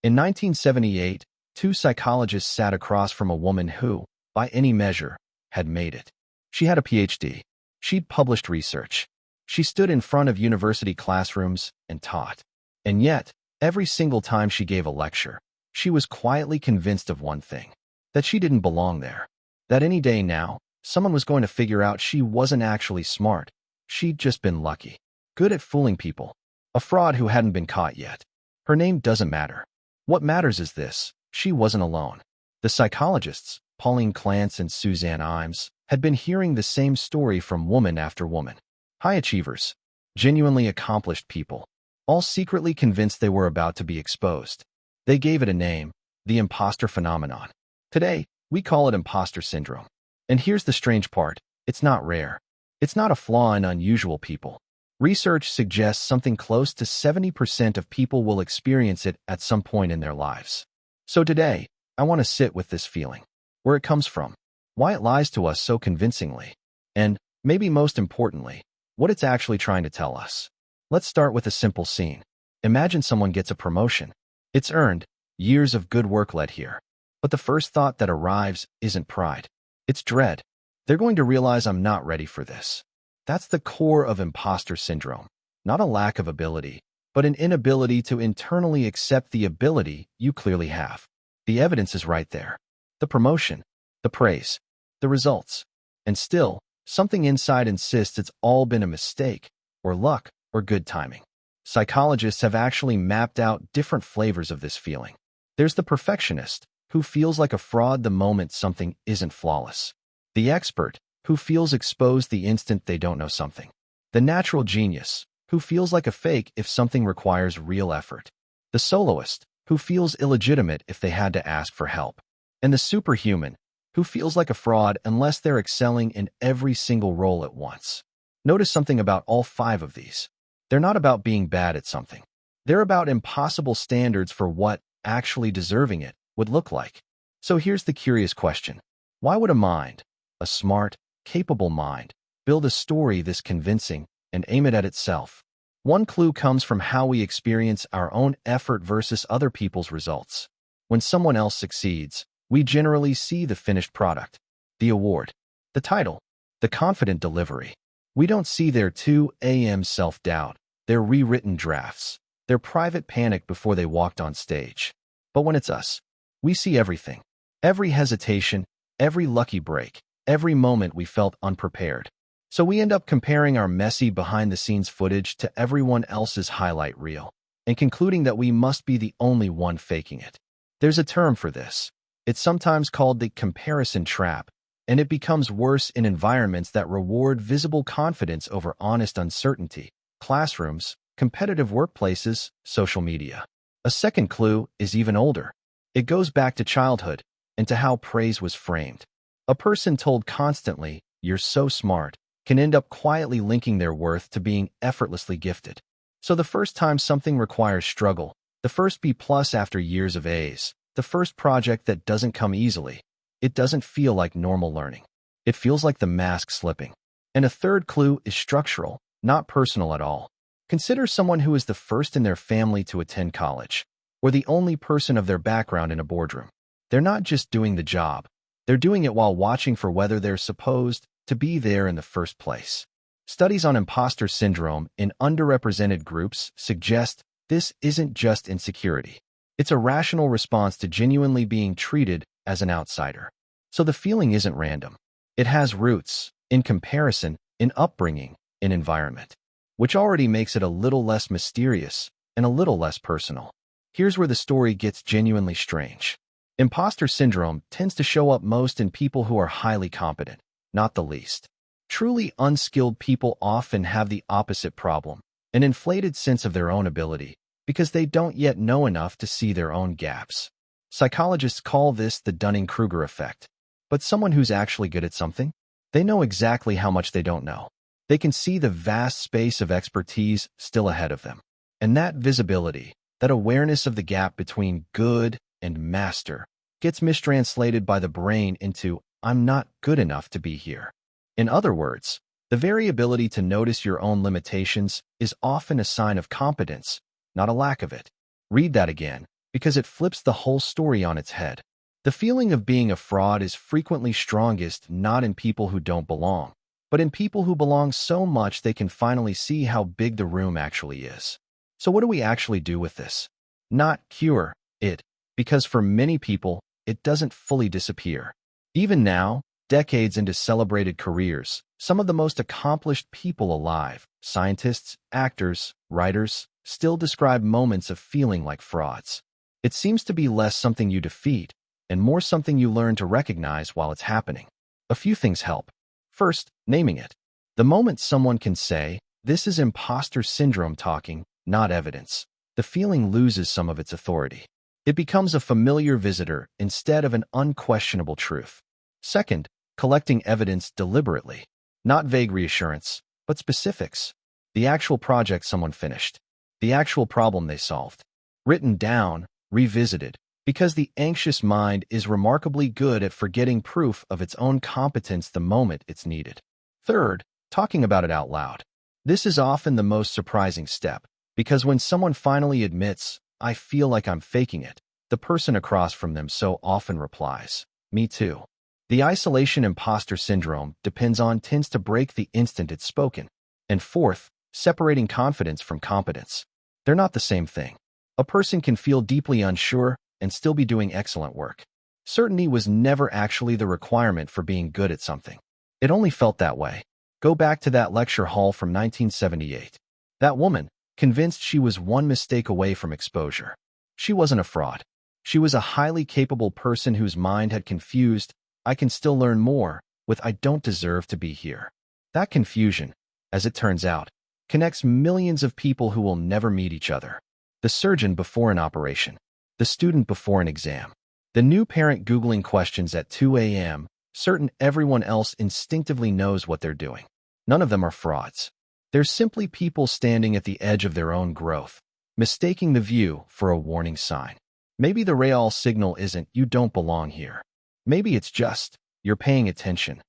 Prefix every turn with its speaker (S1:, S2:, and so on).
S1: In 1978, two psychologists sat across from a woman who, by any measure, had made it. She had a PhD. She'd published research. She stood in front of university classrooms and taught. And yet, every single time she gave a lecture, she was quietly convinced of one thing: that she didn't belong there. That any day now, someone was going to figure out she wasn't actually smart. She'd just been lucky. Good at fooling people. A fraud who hadn't been caught yet. Her name doesn't matter. What matters is this: she wasn't alone. The psychologists, Pauline Clance and Suzanne Imes, had been hearing the same story from woman after woman. High achievers, genuinely accomplished people, all secretly convinced they were about to be exposed. They gave it a name: the imposter phenomenon. Today, we call it imposter syndrome. And here's the strange part: it's not rare. It's not a flaw in unusual people. Research suggests something close to 70% of people will experience it at some point in their lives. So today, I want to sit with this feeling, where it comes from, why it lies to us so convincingly, and, maybe most importantly, what it's actually trying to tell us. Let's start with a simple scene. Imagine someone gets a promotion. It's earned, years of good work led here. But the first thought that arrives isn't pride. It's dread. They're going to realize I'm not ready for this. That's the core of imposter syndrome. Not a lack of ability, but an inability to internally accept the ability you clearly have. The evidence is right there. The promotion, the praise, the results. And still, something inside insists it's all been a mistake, or luck, or good timing. Psychologists have actually mapped out different flavors of this feeling. There's the perfectionist, who feels like a fraud the moment something isn't flawless. The expert, who feels exposed the instant they don't know something. The natural genius, who feels like a fake if something requires real effort. The soloist, who feels illegitimate if they had to ask for help. And the superhuman, who feels like a fraud unless they're excelling in every single role at once. Notice something about all five of these. They're not about being bad at something. They're about impossible standards for what actually deserving it would look like. So here's the curious question. Why would a mind, a smart, capable mind, build a story this convincing and aim it at itself? One clue comes from how we experience our own effort versus other people's results. When someone else succeeds, we generally see the finished product, the award, the title, the confident delivery. We don't see their 2 a.m. self-doubt, their rewritten drafts, their private panic before they walked on stage. But when it's us, we see everything. Every hesitation, every lucky break, every moment we felt unprepared. So we end up comparing our messy behind-the-scenes footage to everyone else's highlight reel, and concluding that we must be the only one faking it. There's a term for this. It's sometimes called the comparison trap, and it becomes worse in environments that reward visible confidence over honest uncertainty: classrooms, competitive workplaces, social media. A second clue is even older. It goes back to childhood and to how praise was framed. A person told constantly, "You're so smart," can end up quietly linking their worth to being effortlessly gifted. So the first time something requires struggle, the first B+ after years of A's, the first project that doesn't come easily, it doesn't feel like normal learning. It feels like the mask slipping. And a third clue is structural, not personal at all. Consider someone who is the first in their family to attend college, or the only person of their background in a boardroom. They're not just doing the job. They're doing it while watching for whether they're supposed to be there in the first place. Studies on imposter syndrome in underrepresented groups suggest this isn't just insecurity. It's a rational response to genuinely being treated as an outsider. So the feeling isn't random. It has roots in comparison, in upbringing, in environment, which already makes it a little less mysterious and a little less personal. Here's where the story gets genuinely strange. Imposter syndrome tends to show up most in people who are highly competent, not the least. Truly unskilled people often have the opposite problem, an inflated sense of their own ability, because they don't yet know enough to see their own gaps. Psychologists call this the Dunning-Kruger effect. But someone who's actually good at something, they know exactly how much they don't know. They can see the vast space of expertise still ahead of them. And that visibility, that awareness of the gap between good and master, gets mistranslated by the brain into, "I'm not good enough to be here." In other words, the very ability to notice your own limitations is often a sign of competence, not a lack of it. Read that again. because it flips the whole story on its head. The feeling of being a fraud is frequently strongest not in people who don't belong, but in people who belong so much they can finally see how big the room actually is. So what do we actually do with this? Not cure it, because for many people, it doesn't fully disappear. Even now, decades into celebrated careers, some of the most accomplished people alive, scientists, actors, writers, still describe moments of feeling like frauds. It seems to be less something you defeat and more something you learn to recognize while it's happening. A few things help. First, naming it. The moment someone can say, "This is imposter syndrome talking, not evidence," the feeling loses some of its authority. It becomes a familiar visitor instead of an unquestionable truth. Second, collecting evidence deliberately. Not vague reassurance, but specifics. The actual project someone finished. The actual problem they solved. Written down, revisited, because the anxious mind is remarkably good at forgetting proof of its own competence the moment it's needed. Third, talking about it out loud. This is often the most surprising step, because when someone finally admits, "I feel like I'm faking it," the person across from them so often replies, "Me too." The isolation imposter syndrome tends to break the instant it's spoken. And fourth, separating confidence from competence. They're not the same thing. A person can feel deeply unsure and still be doing excellent work. Certainty was never actually the requirement for being good at something. It only felt that way. Go back to that lecture hall from 1978. That woman, convinced she was one mistake away from exposure. She wasn't a fraud. She was a highly capable person whose mind had confused, "I can still learn more," with "I don't deserve to be here." That confusion, as it turns out, connects millions of people who will never meet each other. The surgeon before an operation. The student before an exam. The new parent Googling questions at 2 a.m., certain everyone else instinctively knows what they're doing. None of them are frauds. They're simply people standing at the edge of their own growth, mistaking the view for a warning sign. Maybe the real signal isn't "you don't belong here." Maybe it's just, "you're paying attention."